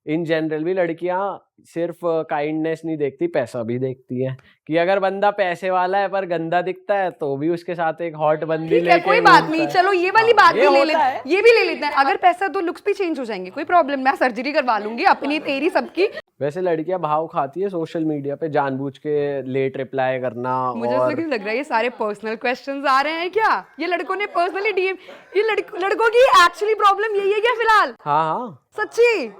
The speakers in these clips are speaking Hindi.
इन जनरल भी लड़कियां सिर्फ काइंडनेस नहीं देखती, पैसा भी देखती है कि अगर बंदा पैसे वाला है पर गंदा दिखता है तो भी उसके साथ एक हॉट बंदी ठीक है, लेके कोई बात घूमता नहीं, है। चलो ये वाली बात ये भी ले होता लेते है। हैं, ये भी ले लेते हैं। अगर पैसा तो लुक्स भी चेंज हो जाएंगे, कोई प्रॉब्लम, मैं सर्जरी करवा लूंगी अपनी तेरी सबकी। वैसे लड़कियां भाव खाती है सोशल मीडिया पे जानबूझ के लेट रिप्लाई करना। मुझे ऐसा क्यों लग रहा है ये सारे पर्सनल क्वेश्चंस आ रहे हैं क्या? ये लड़कों ने पर्सनली डीएम, ये लड़कों की एक्चुअली प्रॉब्लम यही है क्या फिलहाल? हाँ हाँ सच्ची?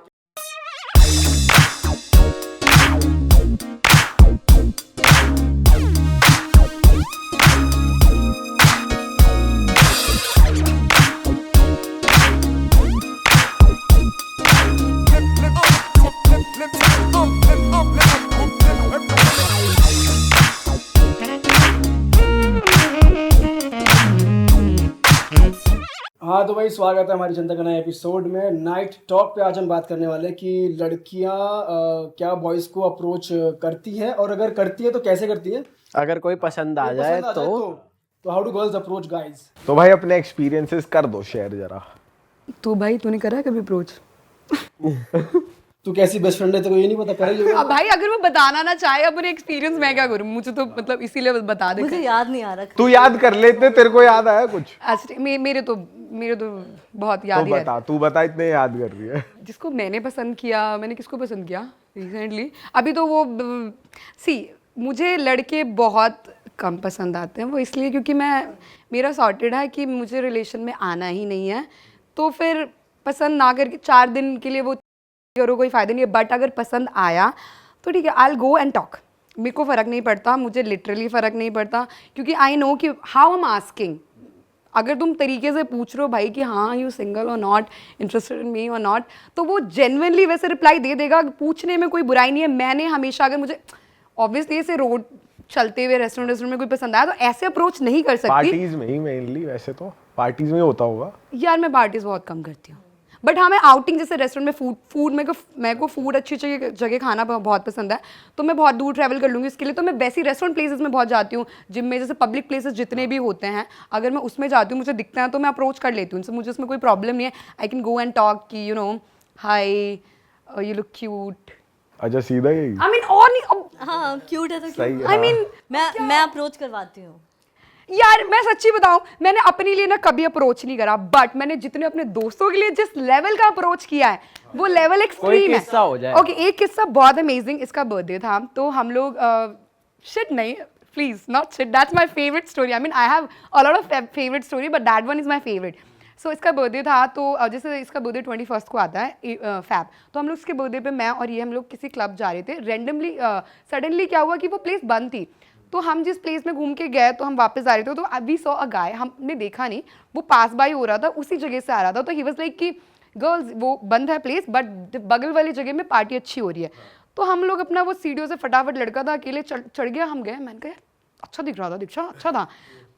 हाँ तो भाई स्वागत है हमारी जनता का नए एपिसोड में। नाइट टॉक पे आज हम बात करने वाले हैं कि लड़कियां क्या बॉयज़ को अप्रोच करती हैं, और अगर करती है तो कैसे करती है। अगर कोई पसंद आ जाए तो how do girls approach guys. तो भाई अपने एक्सपीरियंसेस कर दो शेयर जरा। तो भाई तूने करा है कभी अप्रोच? तू कैसी बेस्ट फ्रेंड है, तेरे को ये नहीं पता करेगी। अब भाई अगर वो बताना ना चाहे अपने एक्सपीरियंस, मैं क्या करूं? मुझे तो मतलब इसीलिए बता दे। मुझे याद नहीं आ रहा। तू याद कर ले, इतने तेरे को याद आया कुछ? मेरे तो बहुत याद ही बता, तू बता, इतने याद कर रही है। जिसको मैंने पसंद किया, मैंने किसको पसंद किया रिसेंटली, अभी तो वो मुझे लड़के बहुत कम पसंद आते हैं। वो इसलिए क्योंकि मेरा सॉर्टेड है कि मुझे रिलेशन में आना ही नहीं है, तो फिर पसंद ना करके 4 दिन के लिए वो करो, कोई फ़ायदा नहीं है। बट अगर पसंद आया तो ठीक है, आई विल गो एंड टॉक। मेरे को फ़र्क नहीं पड़ता, मुझे लिटरली फ़र्क नहीं पड़ता, क्योंकि आई नो कि हाउ आई एम आस्किंग। अगर तुम तरीके से पूछ रहे हो भाई कि हाँ यू सिंगल और नॉट इंटरेस्टेड इन मी और नॉट, तो वो जेन्युइनली वैसे रिप्लाई दे देगा। पूछने में कोई बुराई नहीं है। मैंने हमेशा, अगर मुझे ऑब्वियसली ऐसे रोड चलते हुए रेस्टोरेंट में कोई पसंद आया तो ऐसे अप्रोच नहीं कर सकती। पार्टीज में ही मेनली, वैसे तो पार्टीज में होता होगा यार। मैं पार्टीज बहुत कम करती हूँ, बट हाँ मैं आउटिंग जैसे रेस्टोरेंट में फूड मेरे को फूड अच्छी जगह खाना बहुत पसंद है, तो मैं बहुत दूर ट्रैवल कर लूँगी इसके लिए। तो मैं वैसी रेस्टोरेंट प्लेसेस में बहुत जाती हूँ, जिम में जैसे पब्लिक प्लेसेस जितने भी होते हैं, अगर मैं उसमें जाती हूँ, मुझे दिखता है तो मैं अप्रोच कर लेती हूँ उनसे। मुझे उसमें कोई प्रॉब्लम नहीं है। I can go and talk कि you know hi you look cute. अच्छा सीधा यही? आई मीन और नहीं, हाँ क्यूट है तो सही है। आई मीन मैं अप्रोच करवाती हूँ यार। मैं सच्ची बताऊं, मैंने अपने लिए ना कभी अप्रोच नहीं करा, बट मैंने जितने अपने दोस्तों के लिए जिस लेवल का अप्रोच किया है वो लेवल एक्सट्रीम है। किस्सा हो जाए। ओके, एक किस्सा बहुत अमेजिंग। इसका बर्थडे था तो हम लोग शिट नहीं, please not shit, that's my favourite story. I mean I have a lot of favourite story, but that one is my favourite. So इसका बर्थडे था, तो जैसे इसका बर्थडे 21 को आता है फैब, तो हम लोग इसके बर्थडे पे मैं और ये हम लोग किसी क्लब जा रहे थे। रेंडमली सडनली क्या हुआ कि वो प्लेस बंद थी, तो हम जिस प्लेस में घूम के गए तो हम वापस आ रहे थे, तो वी सॉ अ गाय। हमने देखा नहीं, वो पास बाय हो रहा था, उसी जगह से आ रहा था। तो ही वाज लाइक कि गर्ल्स वो बंद है प्लेस, बट बगल वाली जगह में पार्टी अच्छी हो रही है। तो हम लोग अपना वो सीढ़ियों से फटाफट, लड़का था अकेले चढ़ गया, हम गए। मैंने कहा अच्छा दिख रहा था, दीक्षा अच्छा था।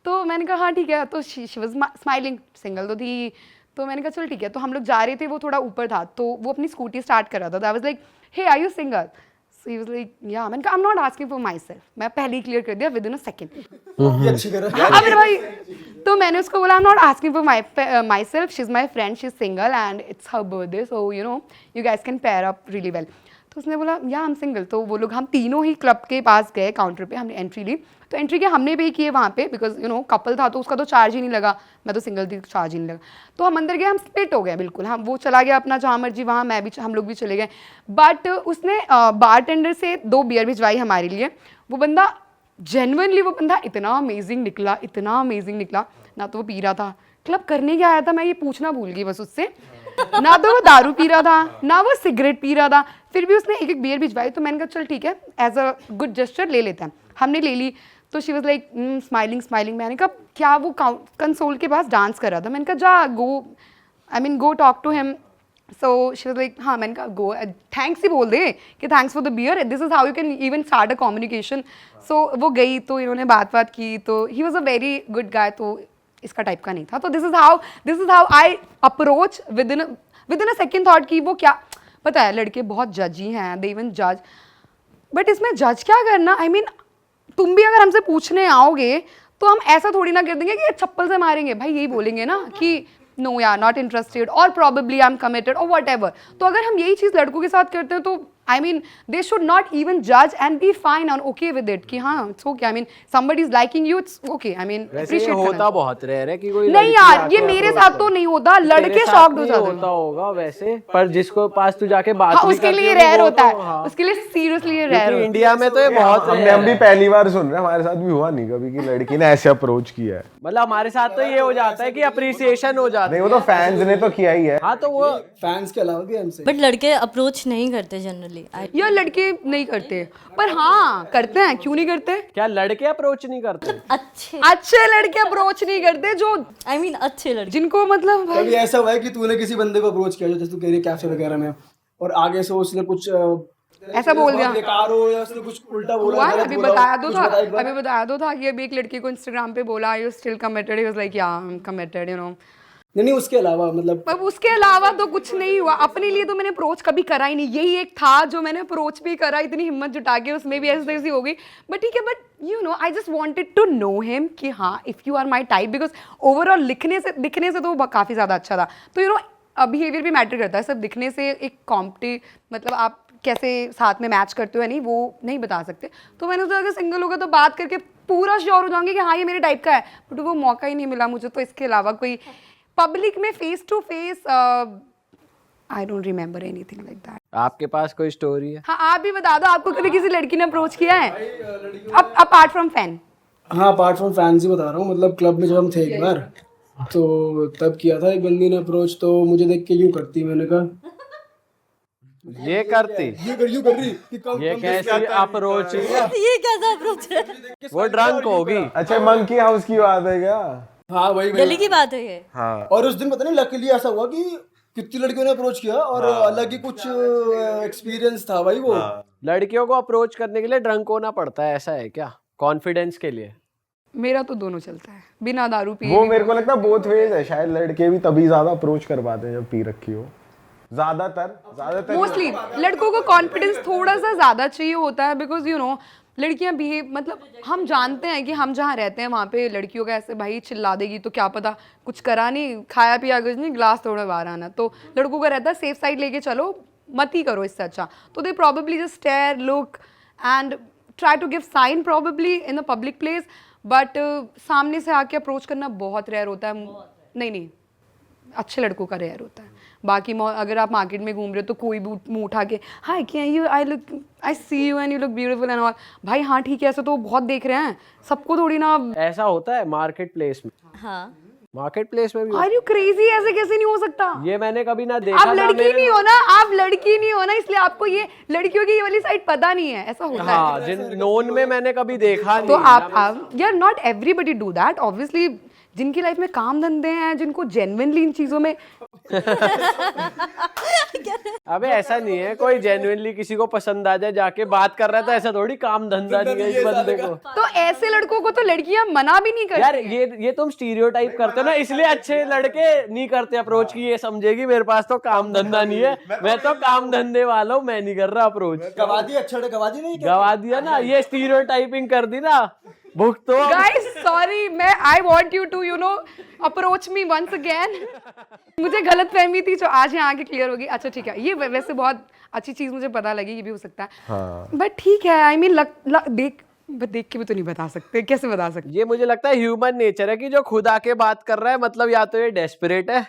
तो मैंने कहा हाँ ठीक है। तो शी वाज स्माइलिंग, सिंगल तो थी। तो मैंने कहा चल ठीक है। तो हम लोग जा रहे थे, वो थोड़ा ऊपर था, तो वो अपनी स्कूटी स्टार्ट कर रहा था। I was like hey are you single? So he was like, yeah. मैंने कहा I'm not asking for myself. मैं पहले ही क्लियर कर दिया within a second. ये अच्छी करा। अब मेरे भाई, तो मैंने उसको बोला I'm not asking for myself. She's my friend. She's single and it's her birthday. So you know, you guys can pair up really well. तो उसने बोला या I'm single. तो वो लोग, हम तीनों ही क्लब के पास गए, काउंटर पे हमने एंट्री ली। तो एंट्री के हमने पे किए वहाँ पे, बिकॉज यू नो कपल था तो उसका तो चार्ज ही नहीं लगा, मैं तो सिंगल थी, चार्ज ही नहीं लगा। तो हम अंदर गए, हम स्प्लिट हो गए बिल्कुल। हम, वो चला गया अपना जहाँ मर्जी वहाँ, हम लोग भी चले गए। बट उसने बार टेंडर से 2 बियर भिजवाई हमारे लिए। वो बंदा जेन्युइनली, वो बंदा इतना अमेजिंग निकला, इतना अमेजिंग निकला। ना तो वो पी रहा था, क्लब करने क्या आया था मैं ये पूछना भूल गई बस उससे। ना तो वो दारू पी रहा था, ना वो सिगरेट पी रहा था, फिर भी उसने एक बियर भिजवाई। तो मैंने कहा चल ठीक है, एज अ गुड जेस्चर ले लेते हैं। हमने ले ली। तो शी वाज लाइक स्माइलिंग। मैंने कहा क्या वो कंसोल के पास डांस कर रहा था? मैंने कहा जा go talk to him. So she was like हाँ। मैंने कहा गो, थैंक्स ही बोल दे कि thanks for the beer, this is how you can even start a communication. So वो गई, तो इन्होंने बात की, तो he was a very good guy, तो इसका टाइप का नहीं था। तो this is how I approach with in a second thought कि वो क्या, पता है लड़के बहुत जजी हैं, दे इवन जज, बट इसमें जज क्या करना। आई मीन तुम भी अगर हमसे पूछने आओगे तो हम ऐसा थोड़ी ना कर देंगे कि चप्पल से मारेंगे भाई, यही बोलेंगे ना कि नो यार नॉट इंटरेस्टेड और प्रॉबेबली आई एम कमिटेड और वट एवर। तो अगर हम यही चीज़ लड़कों के साथ करते हैं तो I mean they should not even जज and be fine on okay with it कि हाँ it's okay, I mean somebody is liking you it's okay, I mean वैसे ये होता बहुत रेयर है कि कोई नहीं लड़की यार आके ये मेरे approach साथ करे। तो नहीं होता, लड़के तेरे साथ शॉक्ड हो नहीं जाते होता हैं। होगा वैसे, पर जिसको पास तू जाके बात हाँ भी उसके करती लिए होगी, रेयर वो होता तो, है, हाँ। उसके लिए सीरियसली रेयर क्योंकि होता है। इंडिया में तो ये बहुत हम भी पहली बार सुन रहे हैं, हमारे साथ भी हुआ नहीं कभी कि लड़की ने ऐसे अप्रोच किया है। मतलब हमारे साथ तो ये हो जाता है कि अप्रिसिएशन हो जाता नहीं है। वो तो फैंस ने तो किया ही है। हाँ तो वो फैंस के अलावा भी हमसे बट लड़के अप्रोच नहीं करते जनरली। यार लड़के नहीं करते पर हाँ करते हैं, क्यों नहीं करते? क्या लड़के अप्रोच नहीं करते? अच्छे लड़के अप्रोच नहीं करते जो आई मीन अच्छे लड़के। जिनको मतलब कभी ऐसा हुआ है कि तूने किसी बंदे को अप्रोच किया जो जैसे तू कह रही है कैफे वगैरह में और आगे से उसने कुछ ऐसा बोल दिया बेकार हो या उसने कुछ उल्टा बोला हुआ है, गलत अभी बोला, बताया दो कुछ था, बता एक बार। अभी बताया दो था कि अभी एक लड़के को इंस्टाग्राम पे बोला you still committed, he was like yeah I am committed, you know. नहीं उसके अलावा मतलब पर उसके अलावा तो कुछ नहीं हुआ। अपने लिए तो मैंने अप्रोच कभी करा ही नहीं, यही एक था जो मैंने अप्रोच भी करा, इतनी हिम्मत जुटा के, उसमें भी ऐसी हो गई। बट ठीक है, but you know I just wanted to know him कि हाँ if you are my type, because overall दिखने से तो वो काफ़ी ज़्यादा अच्छा था। तो यू नो बिहेवियर भी मैटर करता है, सब दिखने से एक कॉम्पिटी मतलब आप कैसे साथ में मैच करते हो या नहीं वो नहीं बता सकते। तो मैंने सोचा अगर सिंगल होगा तो बात करके पूरा श्योर हो जाऊंगी कि हाँ ये मेरे टाइप का है, बट वो मौका ही नहीं मिला मुझे। तो इसके अलावा कोई पब्लिक में face to face I don't remember anything like that. आपके पास कोई स्टोरी है? हाँ आप भी बता दो, आपको कभी किसी लड़की ने अप्रोच किया है अपार्ट फ्रॉम फैन? हाँ अपार्ट फ्रॉम फैंस ही बता रहा हूँ, मतलब क्लब में जब हम थे एक बार तो तब किया था एक बंदी ने अप्रोच, तो मुझे देख के यूं करती, मैंने कहा ये करती? यूं कर रही कि कम ये कैसी अप्रोच? ये कैसा अप्रोच है? वो ड्रंक होगी। अच्छा मंकी हाउस की बात है क्या? हाँ वही दिल्ली की बात है ये। हाँ और उस दिन पता नहीं लकीली ऐसा हुआ कि कितनी लड़कियों ने अप्रोच किया और अलग ही कुछ एक्सपीरियंस था भाई वो। लड़कियों को अप्रोच करने के लिए ड्रंक होना पड़ता है, ऐसा है क्या? कॉन्फिडेंस के लिए? मेरा तो दोनों चलता है, बिना दारू पिए वो भी। मेरे को लगता है बोथ वेज है, शायद लड़के भी तभी ज्यादा अप्रोच कर पाते हैं जब पी रखी हो। ज्यादातर मोस्टली लड़कों को कॉन्फिडेंस थोड़ा सा ज़्यादा चाहिए होता है, बिकॉज यू नो लड़कियां बिहेव मतलब हम जानते हैं कि हम जहाँ रहते हैं वहाँ पे लड़कियों का ऐसे भाई चिल्ला देगी तो क्या पता कुछ करा नहीं, खाया पिया कुछ नहीं, ग्लास तोड़ा बाहर आना। तो लड़कों का रहता है सेफ साइड लेके चलो, मत ही करो इससे अच्छा। तो they probably just stare look and try to give sign probably in a public place, but सामने से आके अप्रोच करना बहुत रेयर होता है। नहीं अच्छे लड़कों का रेयर होता है। बाकी अगर आप मार्केट में घूम रहे हो तो कोई भी मुंह उठा के हाय क्या you I see you and you look beautiful and all, भाई हाँ ठीक है ऐसा तो बहुत देख रहे हैं, सबको थोड़ी ना। ऐसा होता है मार्केट प्लेस में? हाँ मार्केट प्लेस में भी आर यू क्रेजी, ऐसे कैसे नहीं हो सकता? ये मैंने कभी ना देखा। आप लड़की नहीं हो ना, आप लड़की नहीं हो ना, इसलिए आपको ये लड़कियों की ये वाली साइड पता नहीं है, ऐसा होता है। हाँ जिन नोन में मैंने कभी देखा नहीं। तो आप यार not everybody do that obviously, जिनकी लाइफ में काम धंधे हैं, जिनको जेन्युइनली इन चीजों में अबे ऐसा नहीं है, कोई जेन्युइनली किसी को पसंद आ जाए जाके बात कर रहा था, ऐसा थोड़ी काम धंधा नहीं है इस बंदे को। तो ऐसे लड़कों को तो लड़कियां मना भी नहीं करती। यार ये तुम स्टीरियोटाइप करते हो ना, इसलिए अच्छे लड़के नहीं करते अप्रोच की। ये समझेगी मेरे पास तो काम धंधा नहीं है, मैं तो काम धंधे वाला हूँ, मैं नहीं कर रहा अप्रोच। गवा दी अच्छा गवा दी नहीं गवा दिया ना, ये स्टीरियोटाइपिंग कर दी ना, भुगत तो। गाइस सॉरी, मैं I want you to you know approach me once again. मुझे गलत फहमी थी जो आज यहाँ आके क्लियर होगी। अच्छा ठीक है, ये वैसे बहुत अच्छी चीज मुझे पता लगी, ये भी हो सकता है। बट ठीक है, आई मीन देख के भी तो नहीं बता सकते, कैसे बता सकते? ये मुझे लगता है ह्यूमन नेचर है कि जो खुद आके बात कर रहा है, मतलब या तो ये डेस्परेट है,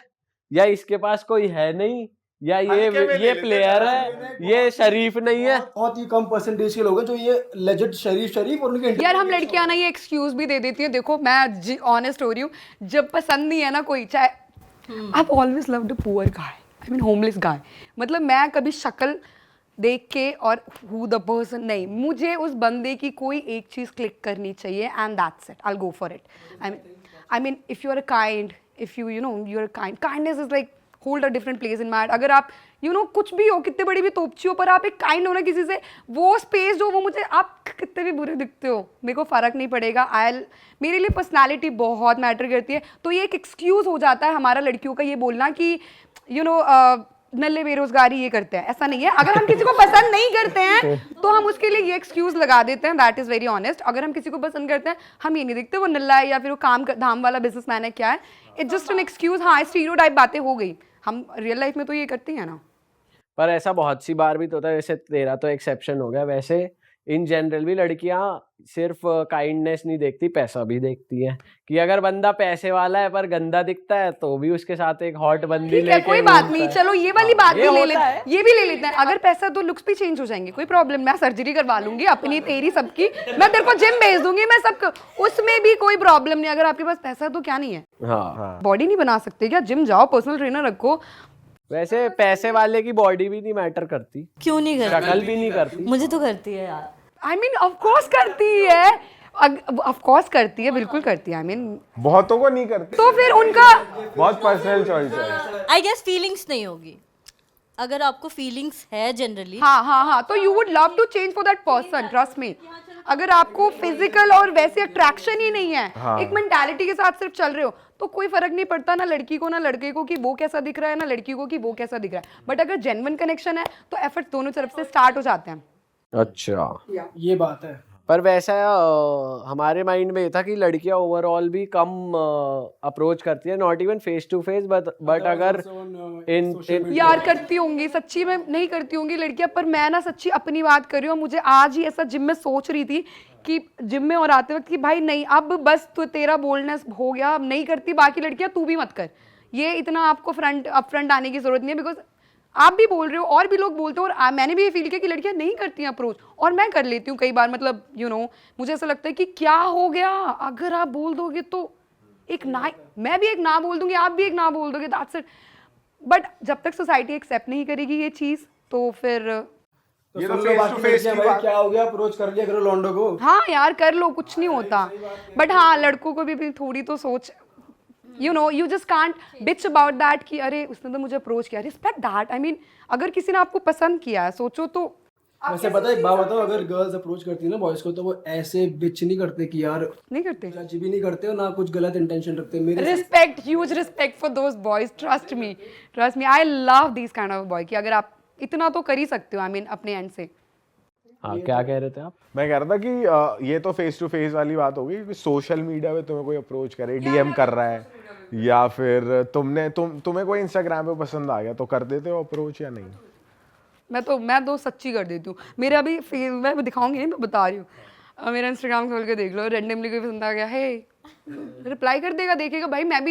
या इसके पास कोई है नहीं, या ये प्लेयर है, ये शरीफ नहीं है। बहुत ही कम परसेंटेज के लोग हैं जो ये लेजेंड शरीफ और उनके यार हम लड़कियां ना ये एक्सक्यूज भी दे देती हैं। देखो मैं ऑनेस्ट हो रही हूँ, जब पसंद नहीं है ना कोई, चाहे I always loved a poor guy, I mean homeless guy, मतलब मैं कभी शक्ल देख के और हु द पर्सन नहीं, मुझे उस बंदे की कोई एक चीज़ क्लिक करनी चाहिए and that's it, I will go for it. I mean if you are kind, if you know you are kind, kindness is like hold a different place in my heart. अगर आप यू नो कुछ भी हो, कितने बड़ी भी तोपची हो, पर आप एक काइंड हो ना किसी से, वो स्पेस जो वो मुझे, आप कितने भी बुरे दिखते हो मेरे को फ़र्क नहीं पड़ेगा। मेरे लिए पर्सनालिटी बहुत मैटर करती है। तो ये एक एक्सक्यूज़ हो जाता है हमारा लड़कियों का ये बोलना कि यू नो नल्ले बेरोजगारी ये करते हैं, ऐसा नहीं है। अगर हम किसी को पसंद नहीं करते हैं तो हम उसके लिए ये एक्सक्यूज लगा देते हैं, दैट इज़ वेरी ऑनेस्ट। अगर हम किसी को पसंद करते हैं, हम ये नहीं देखते वो नल्ला है या फिर वो काम धाम वाला बिजनेसमैन है, क्या है, इट्स जस्ट एन एक्सक्यूज। हाँ, स्टीरियोटाइप बातें हो गई, हम रियल लाइफ में तो ये करते हैं ना। पर ऐसा बहुत सी बार भी तो होता है, वैसे तेरा तो एक्सेप्शन हो गया, वैसे इन जनरल भी लड़कियां सिर्फ काइंडनेस नहीं देखती, पैसा भी देखती हैं कि अगर बंदा पैसे वाला है पर गंदा दिखता है तो भी उसके साथ एक हॉट बंदी ठीक है, लेके कोई बात घूमता नहीं, है। चलो ये वाली बात ये भी ले होता लेते है। हैं, ये भी ले लेते हैं। अगर पैसा तो लुक्स भी चेंज हो जाएंगे, कोई प्रॉब्लम, मैं सर्जरी करवा लूंगी अपनी तेरी सबकी, मैं तेरे को जिम भेज दूंगी, मैं सब, उसमें भी कोई प्रॉब्लम नहीं। अगर आपके पास पैसा है तो क्या नहीं है, हाँ, बॉडी नहीं बना सकते क्या? जिम जाओ, पर्सनल ट्रेनर रखो। वैसे पैसे वाले की बॉडी भी नहीं मैटर करती, क्यों नहीं करती? शक्ल भी नहीं करती। मुझे तो करती है यार। आई मीन ऑफ कोर्स करती है, ऑफ कोर्स करती है, बिल्कुल करती है। आई मीन बहुतों को नहीं करते, तो फिर उनका बहुत पर्सनल चॉइस है। आई गेस फीलिंग्स नहीं होगी, अगर आपको फीलिंग्स है जनरली। हाँ, तो you would love to change for that person, trust me. अगर आपको फिजिकल और वैसे अट्रैक्शन ही नहीं है, एक मेंटालिटी के साथ सिर्फ चल रहे हो, तो कोई फर्क नहीं पड़ता ना लड़की को ना लड़के को कि वो कैसा दिख रहा है, ना लड़की को कि वो कैसा दिख रहा है। बट अगर जेन्युइन कनेक्शन है तो एफर्ट दोनों तरफ से स्टार्ट हो जाते हैं। अच्छा, ये बात है। पर वैसा हमारे माइंड में ये था कि लड़कियां ओवरऑल भी कम अप्रोच करती है, not even face to face, but अगर इन यार करती होंगी, सच्ची में नहीं करती होंगी लड़कियां, पर मैं ना सच्ची अपनी बात कर रही हूँ। मुझे आज ही ऐसा जिम में सोच रही थी कि जिम में और आते वक्त कि भाई नहीं, अब बस तो तेरा बोल्डनेस हो गया, अब नहीं करती, बाकी लड़कियां तू भी मत कर। ये इतना आपको फ्रंट आने की जरूरत नहीं है, बिकॉज आप भी बोल रहे हो और भी लोग बोलते हो, और मैंने भी ये फील किया कि लड़कियां नहीं करती हैं अप्रोच, और मैं कर लेती हूँ कई बार। मतलब मुझे ऐसा लगता है कि क्या हो गया, अगर आप बोल दोगे तो एक ना, मैं भी एक ना बोल दूंगी, आप भी एक ना बोल दोगे, दैट्स इट। बट जब तक सोसाइटी एक्सेप्ट नहीं करेगी ये चीज़, तो फिर ये तो फेस टू फेस भाई, क्या हो गया, अप्रोच कर लिया करो लौंडो को। हाँ यार कर लो, कुछ नहीं होता। बट हाँ, लड़कों को भी थोड़ी तो सोच, you just can't bitch about that कि अरे उसने तो मुझे अप्रोच किया, रिस्पेक्ट दैट। आई मीन अगर किसी ने आपको पसंद किया है, सोचो तो। वैसे पता है, एक बात बताओ, अगर गर्ल्स अप्रोच करती है ना बॉयज को, तो वो ऐसे बिच नहीं करते कि यार, नहीं करते, जज भी नहीं करते और ना कुछ गलत इंटेंशन रखते। मेरे respect, huge respect for those boys, trust me, I love this kind of boy कि अगर आप इतना तो कर ही सकते हो, आई मीन अपने एंड से। हाँ, क्या कह रहे थे आप? मैं कह रहा था कि ये तो फेस टू फेस वाली बात हो गई कि सोशल मीडिया पे तुम्हें कोई अप्रोच करे, डीएम कर रहा है, या फिर तुम्हें कोई इंस्टाग्राम पे पसंद आ गया, तो कर देते हो अप्रोच या नहीं? मैं तो सच्ची कर देती हूँ। मेरा अभी मैं दिखाऊंगी नहीं, मैं बता रही हूँ, मेरा इंस्टाग्राम खोल के देख लो, रेंडमली कोई पसंद आ गया है, रिप्लाई कर देगा, देखेगा भाई मैं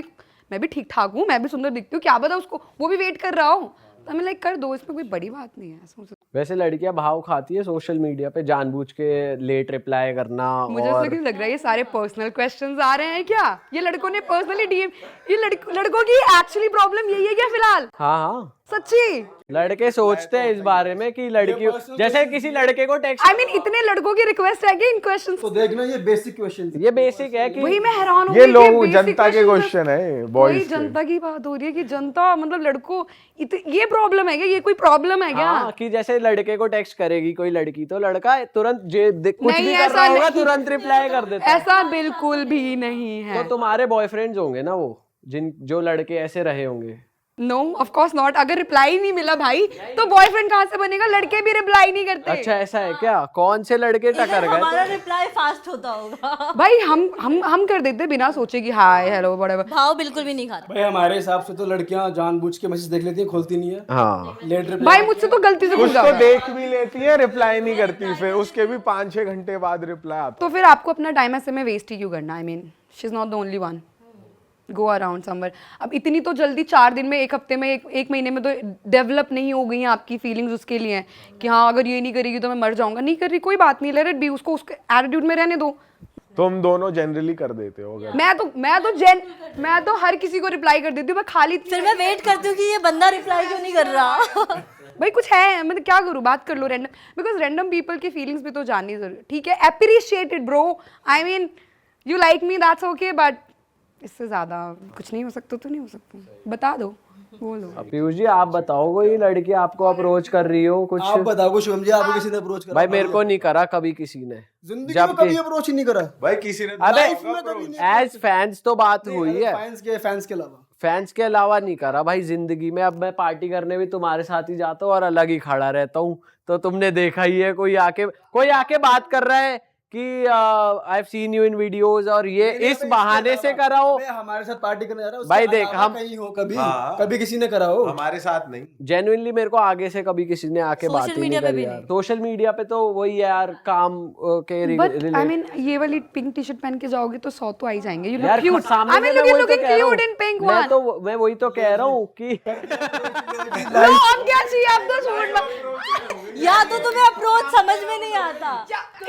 भी ठीक ठाक हूँ, मैं भी सुंदर दिखती हूँ, क्या पता उसको वो भी वेट कर रहा हूँ, तो मैं लाइक कर दो, इसमें कोई बड़ी बात नहीं है। वैसे लड़कियां भाव खाती है सोशल मीडिया पे जानबूझ के लेट रिप्लाई करना, मुझे और ऐसा क्यों लग रहा है ये सारे पर्सनल क्वेश्चंस आ रहे हैं क्या? ये लड़कों ने पर्सनली डीएम, ये लड़कों की एक्चुअली प्रॉब्लम यही है क्या फिलहाल? हाँ, सच्ची लड़के सोचते हैं इस बारे में कि लड़की, जैसे किसी लड़के को टेक्स्ट, आई मीन इतने लड़कों की रिक्वेस्ट है कि इन क्वेश्चंस, तो देखना, ये बेसिक क्वेश्चन ये बेसिक है कि वही मैं हैरान हूँ ये कि लोग basic जनता के questions क्वेश्चन है, वही बॉयज के। जनता की बात हो रही है कि जनता मतलब लड़कों, ये प्रॉब्लम है क्या? ये कोई प्रॉब्लम है क्या? हाँ, कि जैसे लड़के को टेक्स्ट करेगी कोई लड़की, तो लड़का तुरंत कुछ नहीं, भी कर ऐसा रहा होगा नहीं। तुरंत रिप्लाई कर देता है। ऐसा बिल्कुल भी नहीं है। तो तुम्हारे बॉयफ्रेंड्स होंगे ना वो, जो लड़के ऐसे रहे होंगे? No, of course not. अगर रिप्लाई नहीं मिला भाई तो बॉयफ्रेंड कहाँ से बनेगा? लड़के भी रिप्लाई नहीं करते। अच्छा, ऐसा है क्या? कौन से लड़के टकर गए? हमारा रिप्लाई फास्ट होता होगा। भाई हम कर देते बिना सोचे कि हाय हेलो व्हाटएवर। भाव बिल्कुल भी नहीं खाते। भाई हमारे हिसाब से तो लड़कियां जानबूझ के मैसेज देख लेती हैं, खोलती नहीं है, हाँ, लेट रिप्लाई। भाई मुझसे तो गलती से कुछ खुल तो जाता है। देख भी लेती है, रिप्लाई नहीं करती, फिर उसके भी 5-6 घंटे बाद रिप्लाई आता। तो फिर आपको अपना टाइम ऐसे में वेस्ट ही क्यों करना? I mean she is not the only one, go around somewhere. अब इतनी तो जल्दी 4 दिन में, 1 हफ्ते में, एक महीने में तो डेवलप नहीं हो गई हैं आपकी फीलिंग्स उसके लिए कि हाँ अगर ये नहीं करेगी तो मैं मर जाऊंगा। नहीं कर रही, कोई बात नहीं, लेट इट बी, उसको उसके एटीट्यूड में रहने दो। तुम दोनों जनरली कर देते हो अगर? मैं तो हर किसी को रिप्लाई कर देती हूँ, मैं खाली फिर मैं वेट करती हूँ कि ये बंदा रिप्लाई क्यों नहीं कर रहा। भाई कुछ है, मतलब क्या करूँ, बात कर लो रैंडम, बिकॉज रैंडम पीपल की फीलिंग्स भी तो जाननी जरूरी। ठीक है, appreciate it bro, I mean you like me that's okay, but इससे ज्यादा कुछ नहीं हो सकता तो नहीं हो सकता, बता दो, बोलो। पीयूष जी आप बताओ, कोई लड़की आपको अप्रोच कर रही हो कुछ? आप बताओ शुभम जी, आपको किसी ने अप्रोच करा? भाई मेरे को नहीं करा कभी किसी ने, जिंदगी में कभी अप्रोच ही नहीं करा भाई किसी ने अबे में कभी नहीं एज फैंस तो बात हुई है, फैंस के अलावा। फैंस के अलावा नहीं करा भाई जिंदगी में। अब मैं पार्टी करने भी तुम्हारे साथ ही जाता हूँ और अलग ही खड़ा रहता हूँ, तो तुमने देखा ही है, कोई आके बात कर रहा है कि I have seen you in videos और ये इस बहाने से करा हो। अबे हमारे साथ पार्टी करने जा रहा है, उसके भाई देख, अलावा हम- कहीं हो कभी हाँ। कभी किसी ने करा हो? हमारे साथ नहीं। जेन्युइनली मेरे को आगे से कभी किसी ने आके Social बात ही नहीं media पे करी भी यार। नहीं। सोशल मीडिया पे तो वही है यार, काम के बट आई रिलेटेड। मीन ये वाली पिंक टी शर्ट पहन के जाओगे तो 100 तो आ ही जाएंगे। यू यार लुक क्यूट, सामने आई मीन से मैं वही तो लुकिंग कह रहा हूँ। Cute in pink one. मैं वही तो कह रहा हूँ कि नो अब क्या चाहिए, अब तो छोड़ मत। या तो तुम्हें अप्रोच समझ में नहीं आता,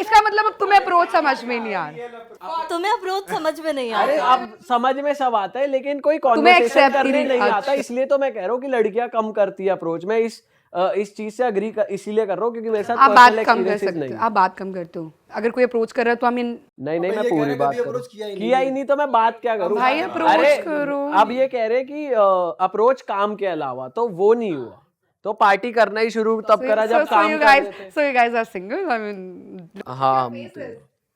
इसका मतलब अब तुम्हें अप्रोच समझ में नहीं आ रहा। तुम्हें अप्रोच समझ में नहीं अरे आता। अब समझ में सब आता है लेकिन कोई तुम्हें कॉन्वर्सेशन accept ही करने नहीं- नहीं आता, अच्छा। इसलिए तो मैं कह रहा हूँ कि लड़कियां कम करती है अप्रोच। मैं इस चीज से अग्री इसीलिए कर रहा हूँ क्योंकि मेरे साथ आप बात पर्सनल कम कर एक्सपीरियंसेस सकते नहीं। हो, आप बात कम करते हो। अगर कोई अप्रोच कर रहा है तो आई मीन नहीं नहीं, अब मैं ये कह पूरी रहे बात कभी करूँ। approach किया ही नहीं। किया ही नहीं तो मैं बात क्या करूँ भाई approach अरे करो। अब ये कह रहे कि अप्रोच काम के अलावा, तो वो नहीं हुआ तो पार्टी करना ही शुरू तब करा जब काम कर रहे थे। so you guys are single, I mean हाँ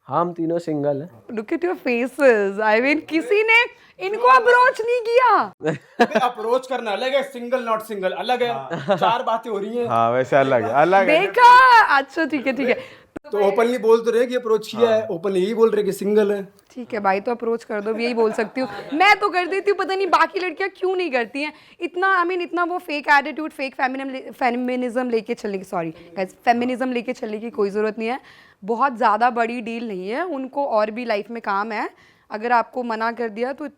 हम तीनों सिंगल हैं। look at your faces, I mean किसी ने इनको अप्रोच नहीं किया। अप्रोच करना अलग है, सिंगल नॉट सिंगल अलग है, चार बातें हो रही हैं। हाँ वैसे अलग है, अलग है। देखा, अच्छा ठीक है तो ओपनली बोल तो रहे कि अप्रोच किया है, ओपनली यही बोल रहे कि सिंगल है। ठीक है भाई, तो अप्रोच कर दो, यही बोल सकती हूँ। मैं तो कर देती हूँ, पता नहीं बाकी लड़कियां क्यों नहीं करती हैं इतना। आई मीन इतना वो फेक एटीट्यूड, फेक फेमिनिज्म लेके चलने की, सॉरी गाइस, फेमिनिज्म लेके चलने की कोई ज़रूरत नहीं है। बहुत ज़्यादा बड़ी डील नहीं है, उनको और भी लाइफ में काम है। अगर आपको मना कर दिया तो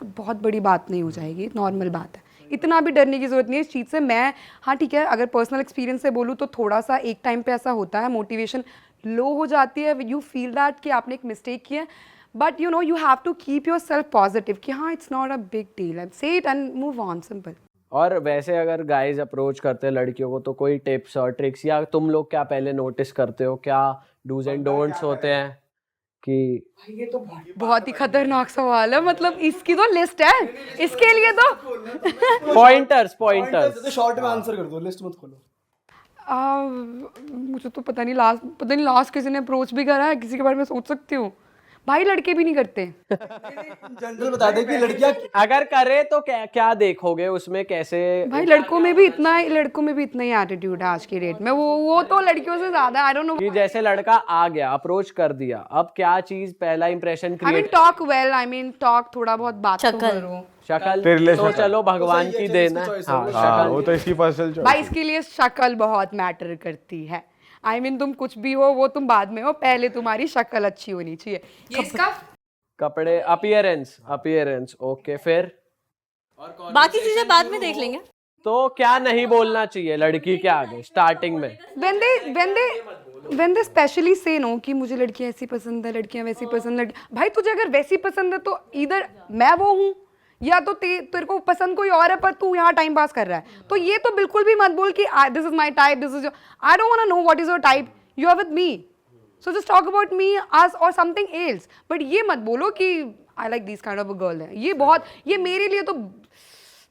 बहुत बड़ी बात नहीं हो जाएगी, नॉर्मल बात है। इतना भी डरने की ज़रूरत नहीं है इस चीज़ से। मैं हाँ ठीक है, अगर पर्सनल एक्सपीरियंस से बोलूँ तो थोड़ा सा एक टाइम पे ऐसा होता है, मोटिवेशन लो हो जाती है, यू फील दैट कि आपने एक मिस्टेक की है, but you know you have to keep yourself positive कि हाँ it's not a big deal, say it and move on, simple. और वैसे अगर गाइज अप्रोच करते हैं लड़कियों को तो कोई टिप्स और ट्रिक्स या तुम लोग क्या पहले नोटिस करते हो, क्या डूज एंड डोंट्स होते हैं कि बहुत ही खतरनाक सवाल है, मतलब इसकी तो लिस्ट है, इसके लिए तो पॉइंटर्स तो शॉर्ट में आंसर कर दो, लिस्ट मत खोलो। मुझे तो पता नहीं लास्ट किसी ने अप्रोच भी करा है, किसी के बारे में सोच सकती हूँ। भाई लड़के भी नहीं करते। जनरल बता दे कि लड़कियां अगर करे तो क्या देखोगे उसमें, कैसे? भाई लड़कों में भी इतना ही एटीट्यूड है आज की डेट में, वो तो लड़कियों से ज्यादा, आई डोंट नो। कि जैसे लड़का आ गया, अप्रोच कर दिया, अब क्या चीज पहला impression I mean create? Talk well, I mean talk थोड़ा बहुत बात तो शक्ल। करो। शक्ल तेरे लिए तो शक्ल। चलो भगवान तो सही की है, देन है। इसकी choice हाँ है, हाँ वो शक्ल। तो इसकी पर्सनल चॉइस। भाई इसके लिए शक्ल बहुत मैटर करती है। आई मीन तुम कुछ भी हो वो तुम बाद में हो, पहले तुम्हारी शक्ल अच्छी होनी चाहिए। ये इसका कपड़े, अपीयरेंस ओके, फिर बाकी चीजें बाद में देख लेंगे। तो क्या नहीं बोलना चाहिए लड़की के आगे स्टार्टिंग में? when they specially say no कि मुझे लड़कियां ऐसी पसंद है, लड़कियां वैसी पसंद है। भाई तुझे अगर वैसी पसंद है तो इधर मैं वो हूँ, या तो तेरे को पसंद कोई और है पर तू यहाँ टाइम पास कर रहा है, तो ये तो बिल्कुल भी मत बोल कि this is my type, this is your, I don't want to know what is your type, you are with me, so just talk about me us और समथिंग एल्स। बट ये मत बोलो कि I like this kind of a girl है। ये मेरे लिए तो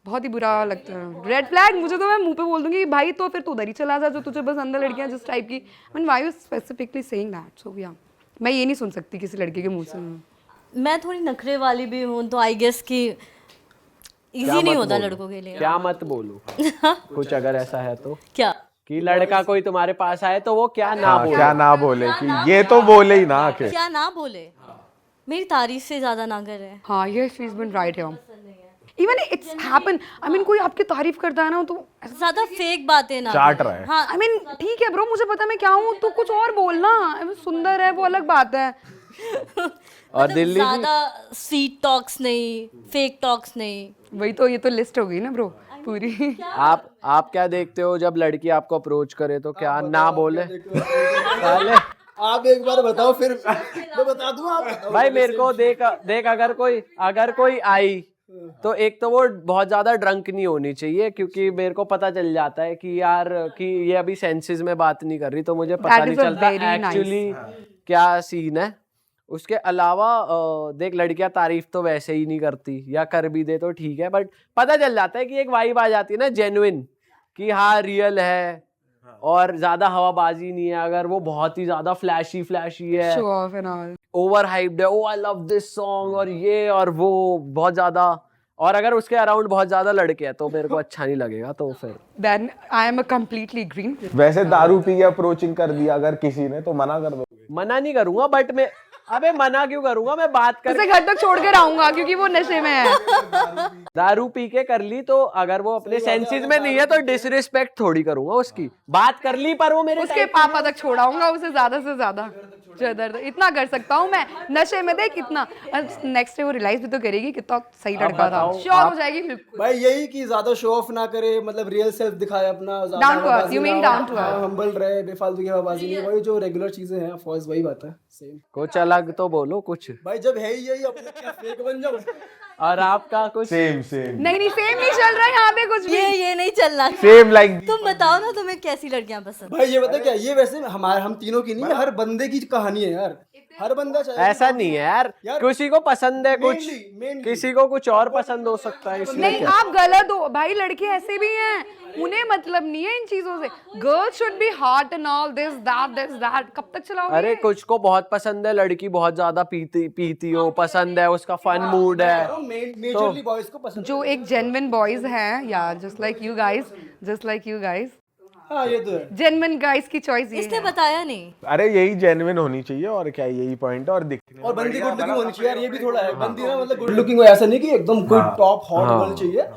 बहुत ही बुरा लगता है, रेड फ्लैग। मुझे तो मैं मुंह पे बोल दूंगी कि भाई तो फिर तू उधर ही चला जा जो तुझे पसंद है, लड़कियां जिस टाइप की। I mean why you specifically saying that? So yeah मैं ये नहीं सुन सकती किसी लड़के के मुंह से। मैं थोड़ी नखरे वाली भी हूँ, तो आई गेस कि इजी नहीं होता लड़कों के लिए। क्या मत बोलूं? कुछ अगर ऐसा है तो क्या कि लड़का कोई तुम्हारे पास आए तो वो क्या ना बोले? क्या ना बोले कि ये तो बोले ही ना आके। क्या ना बोले, मेरी तारीफ से ज्यादा ना करे। हाँ ये she is been right here. Even it's happen, I mean कोई आपकी तारीफ करता है ना तो ज्यादा फेक बातें ना चाट करें। रहा है। हाँ आई मीन ठीक है ब्रो, मुझे पता मैं क्या हूँ, तू कुछ और बोलना, सुंदर है वो अलग बात है। और दिल्ली भी ज्यादा स्वीट टॉक्स नहीं, फेक टॉक्स नहीं। वही तो, ये तो लिस्ट हो गई ना ब्रो पूरी। आप क्या देखते हो जब लड़की आपको अप्रोच करे तो क्या ना बोले? साले, आप एक बार बताओ फिर मैं बता दूं, आप बताओ। भाई मेरे को देख अगर कोई आई तो एक तो वो बहुत ज्यादा ड्रंक नहीं होनी चाहिए, क्योंकि मेरे को पता चल जाता है कि यार कि ये अभी सेंसेस में बात नहीं कर रही, तो मुझे पता That नहीं is a चलता very nice- एक्चुअली क्या सीन है। उसके अलावा देख लड़कियां तारीफ तो वैसे ही नहीं करती, या कर भी दे तो ठीक है, बट पता चल जाता है कि एक वाइब आ जाती है ना जेन्युइन, कि हाँ रियल है और ज्यादा हवाबाजी नहीं है। अगर वो बहुत ही ज्यादा फ्लैशी है, show off and all, over hyped है, ओ आई लव दिस सॉन्ग और ये और वो बहुत ज्यादा, और अगर उसके अराउंड बहुत ज्यादा लड़के हैं तो मेरे को अच्छा नहीं लगेगा। तो फिर then I am a completely green. वैसे दारू पी के अप्रोचिंग कर दिया अगर किसी ने तो मना कर दोगे? मना नहीं करूंगा बट मैं अबे मना क्यों करूंगा, मैं बात कर उसे घर तक छोड़ कर आऊंगा क्योंकि वो नशे में है। दारू पी के कर ली तो अगर वो अपने सेंसेस में नहीं है तो डिसरिस्पेक्ट थोड़ी करूंगा उसकी। बात कर ली पर वो मेरे उसके पापा तक छोड़ाऊंगा उसे ज्यादा से ज्यादा। इतना कर सकता हूँ मैं, नशे में देख इतना। नेक्स्ट डे वो रियलाइज भी तो करेगी कितना सही लड़का था, बताओ, श्योर हो जाएगी बिल्कुल। भाई यही कि ज्यादा शो ऑफ ना करे, मतलब रियल सेल्फ दिखाए अपना, Down to earth, you mean down to earth. Humble रहे, बेफालतू की हवाबाजी नहीं, वही जो रेगुलर चीजें हैं, फॉल्स वही बात है सेम। कुछ अलग तो बोलो कुछ। भाई जब है ही यही, अपने क्या फेक बन जाओ। और आपका कुछ सेम नहीं सेम नहीं चल रहा है यहाँ पे कुछ भी। ये नहीं चल रहा। सेम लाइक तुम बताओ ना तुम्हें कैसी लड़कियां पसंद। भाई ये बता क्या, ये वैसे हम तीनों की नहीं है, हर बंदे की कहानी है यार। हर बंदा चाहे ऐसा नहीं है यार, किसी को पसंद है कुछ, mainly. किसी को कुछ और पसंद हो सकता है, इसमें नहीं क्या? आप गलत हो भाई, लड़के ऐसे भी हैं, उन्हें मतलब नहीं है इन चीजों से। Girls should be hot and all this that. कब तक चलाओगे? अरे कुछ को बहुत पसंद है लड़की बहुत ज्यादा पीती हो, पसंद है उसका फन मूड है, मेजरली बॉयज को पसंद। जो एक जेन्युइन बॉयज हैं यार, जस्ट लाइक यू गाइस, हाँ ये तो है। जेन्युइन गाइस की चॉइस ये इसने है। बताया नहीं। अरे यही जेन्युइन होनी चाहिए और क्या, यही पॉइंट है। और दिखने और बंदी गुड लुकिंग होनी चाहिए यार, ये भी थोड़ा है। बंदी ना मतलब गुड लुकिंग हो, ऐसा नहीं कि एकदम गुड टॉप हॉट होनी चाहिए,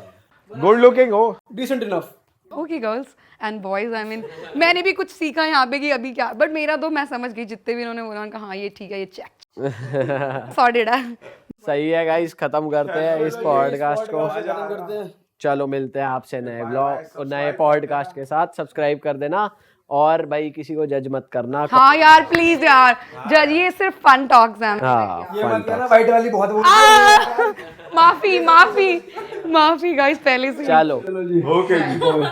गुड लुकिंग हो, decent enough. Okay girls and boys, I mean मैंने भी कुछ सीखा यहाँ पे कि अभी क्या, बट मेरा तो मैं समझ गई जितने भी इन्होंने बोला, उनका हाँ ये ठीक है, ये चेक सॉर्टेड है। सही है गाइस, खत्म करते हैं इस पॉडकास्ट को। खत्म करते हैं। चलो मिलते हैं आपसे नए ब्लॉग और नए पॉडकास्ट के साथ। सब्सक्राइब कर देना और भाई किसी को जज मत करना। हाँ यार प्लीज यार, जज ये सिर्फ फन टॉक्स हैं। हाँ ये मत कहना वाइट वाली बहुत बोल रही है। माफी गाइस पहले से। चलो ओके जी।